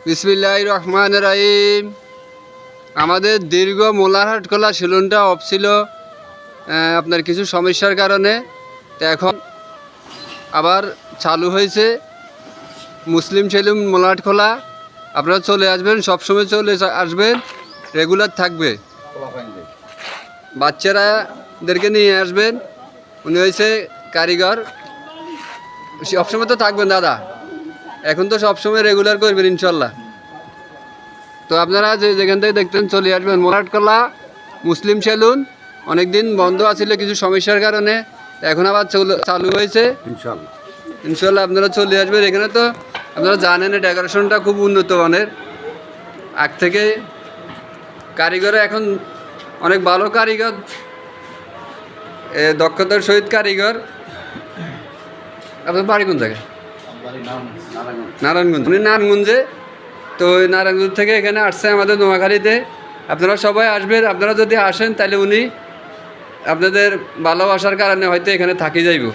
বিসমিল্লাহির রহমানির রহিম। আমাদের দীর্ঘ মোল্লারহাট খোলা সেলুনটা অফ ছিল আপনার কিছু সমস্যার কারণে। তো এখন আবার চালু হয়েছে মুসলিম সেলুন মোল্লারহাট খোলা। আপনারা চলে আসবেন, সবসময় চলে আসবেন, রেগুলার থাকবে। বাচ্চারাদেরকে নিয়ে আসবেন। উনি হয়েছে কারিগর, সবসময় তো থাকবেন দাদা, এখন তো সবসময় রেগুলার করবেন ইনশাল্লাহ। তো আপনারা যেখান থেকে দেখতেন চলে আসবেন মোল্লারহাট খোলা মুসলিম সেলুন। অনেক দিন বন্ধ আছিল কিছু সমস্যার কারণে, এখন আবার চালু হয়েছে ইনশাল্লাহ। আপনারা চলে আসবেন। এখানে তো আপনারা জানেন ডেকোরেশনটা খুব উন্নত মানের। আগ থেকে কারিগর এখন অনেক ভালো কারিগর, দক্ষতার সহিত কারিগর। আপনার বাড়ি কোন জায়গায়? নারায়ণগঞ্জ। উনি নারায়ণগঞ্জে, তো ওই নারায়ণগঞ্জ থেকে এখানে আসছে আমাদের নোয়াখালীতে। আপনারা সবাই আসবেন। আপনারা যদি আসেন তাহলে উনি আপনাদের ভালোবাসার কারণে হয়তো এখানে থাকি যাইব।